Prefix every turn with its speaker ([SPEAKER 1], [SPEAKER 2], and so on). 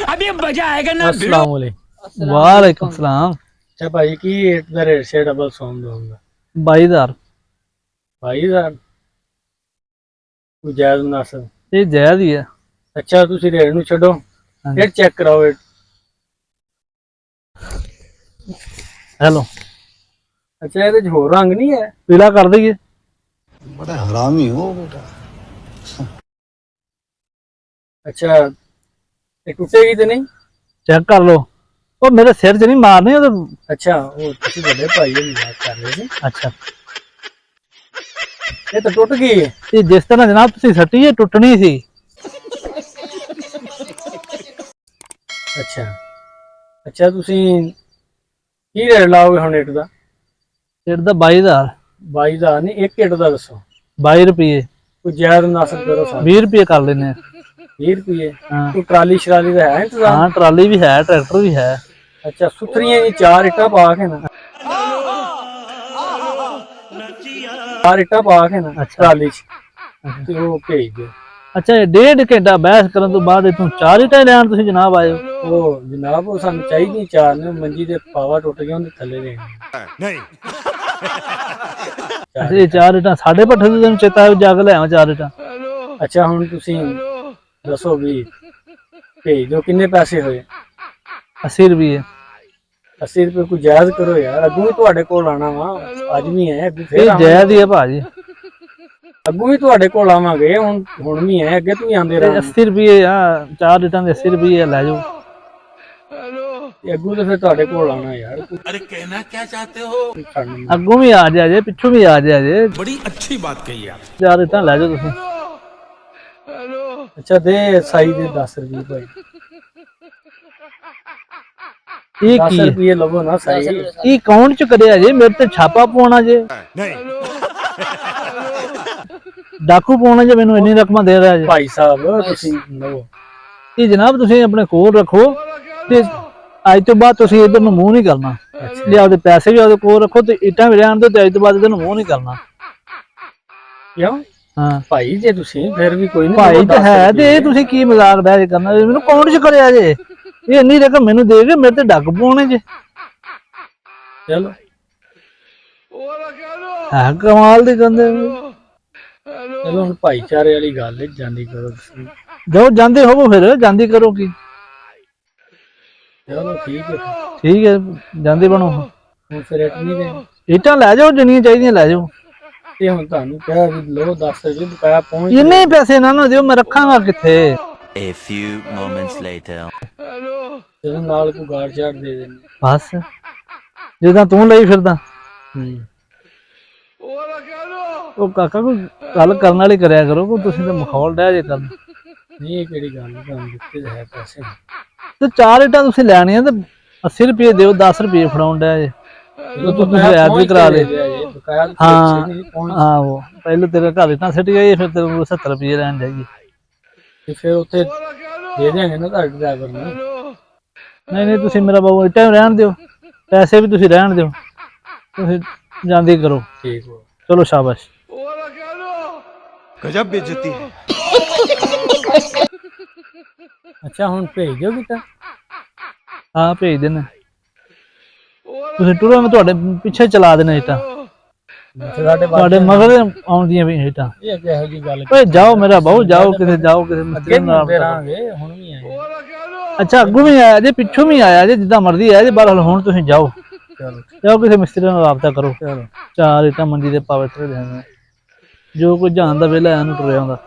[SPEAKER 1] अभी मजा आएगा ना।
[SPEAKER 2] अस्सलाम वालेकुम।
[SPEAKER 3] वालेकुम सलाम।
[SPEAKER 2] अच्छा भाई की रेट ਦਾ ਰੇਟ ਸੇ ਡਬਲ ਸੌਂਦ ਹੋਊਗਾ
[SPEAKER 3] 22,000
[SPEAKER 2] 22,000 ਕੋਈ ਜਾਇਜ਼ ਮੁਨਾਸਬ।
[SPEAKER 3] ਇਹ ਜਾਇਜ਼ ਹੀ ਹੈ।
[SPEAKER 2] ਅੱਛਾ ਤੁਸੀਂ ਰੇਟ ਨੂੰ ਛੱਡੋ ਫਿਰ ਚੈੱਕ ਕਰਾਓ ਇਹ।
[SPEAKER 3] ਹੈਲੋ
[SPEAKER 2] ਅੱਛਾ ਇਹਦੇ ਚ ਹੋਰ ਰੰਗ ਨਹੀਂ ਹੈ?
[SPEAKER 3] ਪੀਲਾ ਕਰ ਦਈਏ।
[SPEAKER 4] बड़ा हरामी हो बेटा।
[SPEAKER 2] ਅੱਛਾ ਇਹ ਟੁੱਟੇਗੀ ਤੇ ਨਹੀਂ?
[SPEAKER 3] ਚੈੱਕ ਕਰ ਲਓ। ਉਹ ਮੇਰੇ ਸਿਰ 'ਚ ਨਹੀਂ ਮਾਰਨੀ ਉਹ ਤਾਂ।
[SPEAKER 2] ਅੱਛਾ ਉਹ ਤੁਸੀਂ ਵੱਡੇ ਭਾਈ ਦੀ ਬਾਤ ਕਰ ਰਹੇ ਸੀ।
[SPEAKER 3] ਅੱਛਾ
[SPEAKER 2] ਇਹ ਤਾਂ ਟੁੱਟ ਗਈ ਹੈ।
[SPEAKER 3] ਇਹ ਜਿਸ ਤਰ੍ਹਾਂ ਜਨਾਬ ਤੁਸੀਂ ਸੱਟੀ ਇਹ ਟੁੱਟਣੀ ਸੀ।
[SPEAKER 2] ਅੱਛਾ ਅੱਛਾ ਤੁਸੀਂ ਕੀ ਰੇਟ ਲਾਓਗੇ ਹੁਣ ਇੱਟ ਦਾ?
[SPEAKER 3] ਸਿਰ ਦਾ 22,000
[SPEAKER 2] 22,000 ਨਹੀਂ ਇੱਕ ਇੱਟ ਦਾ ਦੱਸੋ।
[SPEAKER 3] 22 ਰੁਪਏ
[SPEAKER 2] ਕੋਈ ਜਾਇਜ਼ ਮੁਨਾਸਬ ਕਰੋ ਸਾਨੂੰ।
[SPEAKER 3] 20 ਰੁਪਏ ਕਰ ਲੈਨੇ ਆ।
[SPEAKER 2] 20 ਰੁਪਏ
[SPEAKER 3] ਹਾਂ
[SPEAKER 2] ਕੋਈ ਟਰਾਲੀ ਸ਼ਰਾਲੀ ਦਾ ਹੈ ਇੰਤਜ਼ਾਮ?
[SPEAKER 3] ਹਾਂ ਟਰਾਲੀ ਵੀ ਹੈ ਟਰੈਕਟਰ ਵੀ ਹੈ।
[SPEAKER 2] ਅੱਛਾ ਸੁਥਰੀਆਂ ਜੀ 4 ਇੱਟਾਂ ਪਾ ਕੇ ਨਾ 4 ਇੱਟਾਂ ਪਾ ਕੇ ਨਾ ਟਰਾਲੀ ਚ ਤੇ ਉਹ ਭੇਜ ਦਿਓ।
[SPEAKER 3] ਅੱਛਾ ਇਹ ਡੇਢ ਘੰਟਾ ਬਹਿਸ ਕਰਨ ਤੋਂ ਬਾਅਦ ਤੂੰ 4 ਇੱਟਾਂ ਲੈਣ ਤੁਸੀਂ ਜਨਾਬ ਆਏ ਹੋ।
[SPEAKER 2] ਉਹ ਜਨਾਬ ਉਹ ਸਾਨੂੰ ਚਾਹੀਦੀ 4 ਨੇ ਮੰਜੀ ਦੇ ਪਾਵਾ ਟੁੱਟ ਗਿਆ ਉਹਦੇ ਥੱਲੇ ਦੇ
[SPEAKER 1] नहीं
[SPEAKER 3] ਇਹ 4 ਇੱਟਾਂ ਸਾਡੇ ਪੱਠੇ ਦੇ ਤੈਨੂੰ ਚੇਤਾ ਹੈ ਜਾ ਕੇ ਲੈ ਆਵਾਂ 4 ਇੱਟਾਂ।
[SPEAKER 2] ਅੱਛਾ ਹੁਣ ਤੁਸੀਂ ਦੱਸੋ ਵੀ ਭੇਜ ਦਿਓ ਕਿੰਨੇ ਪੈਸੇ ਹੋਏ?
[SPEAKER 3] 80 ਰੁਪਏ
[SPEAKER 2] 80 ਰੁਪਏ ਕੋਈ ਜਾਇਜ਼ ਕਰੋ ਯਾਰ। ਅੱਗੋਂ ਵੀ ਤੁਹਾਡੇ ਕੋਲ ਆਣਾ ਵਾ ਅੱਜ ਵੀ ਆਏ ਅੱਗੋਂ ਫੇਰ
[SPEAKER 3] ਇਹ ਜਾਇਜ਼ ਹੀ ਹੈ ਭਾਜੀ।
[SPEAKER 2] ਅੱਗੋਂ ਵੀ ਤੁਹਾਡੇ ਕੋਲ ਆਵਾਂਗੇ ਹੁਣ ਵੀ ਆਏ ਅੱਗੇ ਤੂੰ ਆਂਦੇ ਰਹਾਂ।
[SPEAKER 3] 80 ਰੁਪਏ ਆ 4 ਇੱਟਾਂ ਦੇ 80 ਰੁਪਏ ਲੈ ਜਾਓ।
[SPEAKER 2] ਅੱਗੋਂ ਤਾਂ ਫਿਰ ਤੁਹਾਡੇ ਕੋਲ ਆਣਾ ਯਾਰ।
[SPEAKER 1] अरे कहना क्या चाहते हो?
[SPEAKER 3] ਅੱਗੋਂ ਵੀ ਆ ਜਾ ਜੇ ਪਿੱਛੋਂ ਵੀ ਆ ਜਾ ਜੇ।
[SPEAKER 1] बड़ी अच्छी बात कही आप।
[SPEAKER 3] 4 ਇੱਟਾਂ ਲੈ ਜਾਓ ਤੁਸੀਂ।
[SPEAKER 2] ਅੱਛਾ ਦੇ ਸਾਈ ਦੇ 10 ਰੁਪਏ ਭਾਈ।
[SPEAKER 3] ਇਹ
[SPEAKER 2] 10
[SPEAKER 3] ਕੀ ਹੈ?
[SPEAKER 2] ਰੁਪਏ ਲਵੋ ਨਾ ਸਾਈ।
[SPEAKER 3] ਇਹ ਅਕਾਊਂਟ ਚ ਕਰਿਆ ਜੇ ਮੇਰੇ ਤੇ ਛਾਪਾ ਪਾਉਣਾ ਜੇ
[SPEAKER 1] नहीं
[SPEAKER 3] ਡਾਕੂ ਪਾਉਣਾ ਜੇ ਮੈਨੂੰ ਇੰਨੀ ਰਕਮਾਂ ਦੇ ਰਿਹਾ ਜੇ।
[SPEAKER 2] ਭਾਈ ਸਾਹਿਬ ਤੁਸੀਂ ਲਵੋ।
[SPEAKER 3] ਇਹ ਜਨਾਬ ਤੁਸੀਂ ਆਪਣੇ ਕੋਲ ਰੱਖੋ ਤੇ ਅੱਜ ਤੋਂ ਬਾਅਦ ਤੁਸੀਂ ਇਧਰ ਨੂੰ ਮੂੰਹ ਨਹੀਂ ਕਰਨਾ। ਜੇ ਆਪਦੇ ਪੈਸੇ ਵੀ ਆਪਦੇ ਕੋਲ ਰੱਖੋ ਤੇ ਇੱਟਾਂ ਵੀ ਰਹਿਣ ਦਿਓ ਤੇ ਅੱਜ ਤੋਂ ਬਾਅਦ ਇਧਰ ਨੂੰ ਮੂੰਹ ਨਹੀਂ ਕਰਨਾ।
[SPEAKER 2] ਕਿਉਂ
[SPEAKER 3] ਹਾਂ
[SPEAKER 2] ਭਾਈ ਜੇ ਤੁਸੀਂ ਫਿਰ ਵੀ ਕੋਈ ਨਹੀਂ
[SPEAKER 3] ਭਾਈ ਤਾਂ ਹੈ ਤੇ ਇਹ ਤੁਸੀਂ ਕੀ ਮਜ਼ਾਕ ਬਹਿ ਕੇ ਕਰਨਾ ਜੇ ਮੈਨੂੰ ਅਕਾਊਂਟ ਚ ਕਰਿਆ ਜੇ। ਇਹ ਇੰਨੀ ਰਕਮ ਮੈਨੂੰ ਦੇ ਕੇ ਮੇਰੇ ਤੇ ਡੱਕ ਪਾਉਣੇ ਜੇ।
[SPEAKER 2] ਚਲੋ
[SPEAKER 3] ਹੈ ਕਮਾਲ ਦੀ ਗੰਦੇ।
[SPEAKER 2] ਚਲੋ ਹੁਣ ਭਾਈਚਾਰੇ ਵਾਲੀ ਗੱਲ ਹੈ ਜਾਂਦੀ ਕਰੋ ਤੁਸੀਂ।
[SPEAKER 3] ਜਾਓ ਜਾਂਦੇ ਹੋਵੋ ਫਿਰ ਜਾਂਦੀ ਕਰੋ ਕੀ।
[SPEAKER 2] ਚਲੋ ਠੀਕ ਹੈ
[SPEAKER 3] ਠੀਕ ਹੈ ਜਾਂਦੇ ਬਣੋ।
[SPEAKER 2] ਹੁਣ ਫਿਰ ਰੇਟ ਨਹੀਂ ਦੇ।
[SPEAKER 3] ਇੱਟਾਂ ਲੈ ਜਾਓ ਜਿੰਨੀਆਂ ਚਾਹੀਦੀਆਂ ਲੈ ਜਾਓ।
[SPEAKER 2] ਇਹ ਹੁਣ ਤੁਹਾਨੂੰ ਕਿਹਾ ਵੀ ਲੋ 10 ਰੁਪਏ ਬਕਾਇਆ ਪਹੁੰਚ
[SPEAKER 3] ਇੰਨੇ ਪੈਸੇ ਨਾ ਦਿਓ ਮੈਂ ਰੱਖਾਂਗਾ ਕਿੱਥੇ।
[SPEAKER 5] A few moments later.
[SPEAKER 2] ਜਦੋਂ ਨਾਲ ਕੋਈ ਗਾੜ ਝਾੜ ਦੇ ਦੇਣੀ।
[SPEAKER 3] ਬਸ ਜਿੱਦਾਂ ਤੂੰ ਲਈ ਫਿਰਦਾ। ਉਹ ਕਾਕਾ ਕੋਈ ਗੱਲ ਕਰਨ ਵਾਲੀ ਕਰਿਆ ਕਰੋ ਕੋਈ ਤੁਸੀਂ ਤਾਂ ਮਖੌਲ ਡਹਿ ਜੇ ਕਰਨ।
[SPEAKER 2] ਨਹੀਂ ਇਹ ਕਿਹੜੀ ਗੱਲ ਹੈ ਤੁਹਾਨੂੰ ਦਿੱਤੇ ਤਾਂ ਹੈ ਪੈਸੇ।
[SPEAKER 3] ਤੇ 4 ਇੱਟਾਂ ਤੁਸੀਂ ਲੈਣੀਆਂ ਤੇ 80 ਰੁਪਏ ਦਿਓ 10 ਰੁਪਏ ਫੜਾਉਣ ਡਿਆ ਜੇ। ਤੁਸੀਂ ਐਡ ਵੀ ਕਰਾ ਲੈ।
[SPEAKER 2] ਬਕਾਇਆ
[SPEAKER 3] ਹਾਂ
[SPEAKER 2] ਪਹੁੰਚ
[SPEAKER 3] ਹਾਂ ਉਹ ਪਹਿਲੇ ਤੇਰੇ ਘਰ ਇੱਟਾਂ ਸਿੱਟ ਗਈ ਫਿਰ ਤੈਨੂੰ 70 ਰੁਪਏ ਲੈਣ ਜਾਈਏ।
[SPEAKER 2] ਤੇ ਫਿਰ ਉੱਥੇ ਦੇ ਦੇਣਗੇ ਨਾ ਤੁਹਾਡੇ ਡਰਾਈਵਰ ਨੂੰ।
[SPEAKER 3] ਨਹੀਂ ਨਹੀਂ ਤੁਸੀਂ ਮੇਰਾ ਬਾਬੂ ਇੱਟਾਂ ਰਹਿਣ ਦਿਓ ਪੈਸੇ ਵੀ ਤੁਸੀਂ ਰਹਿਣ ਦਿਓ ਤੁਸੀਂ ਜਾਂਦੀ ਕਰੋ।
[SPEAKER 2] ਠੀਕ ਹੋ
[SPEAKER 3] ਚਲੋ ਸ਼ਾਬਾਸ਼।
[SPEAKER 1] गजब बेइज्जती है।
[SPEAKER 2] ਅੱਛਾ ਹੁਣ ਭੇਜ ਦਿਓ ਕਿਤਾ।
[SPEAKER 3] ਹਾਂ ਭੇਜ ਦੇਣਾ ਤੁਸੀਂ ਟੁਰੋ ਮੈਂ ਤੁਹਾਡੇ ਪਿੱਛੇ ਚਲਾ ਦੇਣਾ ਇੱਟਾਂ ਤੁਹਾਡੇ ਮਗਰ ਆਉਂਦੀਆਂ ਵੀ ਇੱਟਾਂ।
[SPEAKER 2] ਇਹ ਕਿਹੋ ਜੀ ਗੱਲ
[SPEAKER 3] ਓਏ ਜਾਓ ਮੇਰਾ ਬਾਬੂ ਜਾਓ ਕਿਤੇ ਮਿਸਤਰੀ
[SPEAKER 2] ਅੱਗੇ
[SPEAKER 3] ਨਾਲ।
[SPEAKER 2] ਵੀ ਰਾਂਗੇ ਹੁਣ ਵੀ ਆਏ।
[SPEAKER 3] ਅੱਛਾ ਅੱਗੋਂ ਵੀ ਆਇਆ ਜੇ ਪਿੱਛੋਂ ਵੀ ਆਇਆ ਜੇ ਜਿੱਦਾਂ ਮਰਜ਼ੀ ਆਇਆ ਜੇ ਬਹਰਹਾਲ ਹੁਣ ਤੁਸੀਂ ਜਾਓ
[SPEAKER 2] ਚਲੋ
[SPEAKER 3] ਜਾਓ ਕਿਸੇ ਮਿਸਤਰੀ ਨਾਲ ਰਾਬਤਾ ਕਰੋ।
[SPEAKER 2] ਚਲੋ
[SPEAKER 3] 4 ਇੱਟਾਂ ਮੰਡੀ ਦੇ ਪਾਵੇ ਤੇ ਦੇਣੇ ਜੋ ਕੋਈ ਜਾਣ ਦਾ ਵੇਲਾ ਇਹਨੂੰ ਟੁਰਿਆ ਹੁੰਦਾ।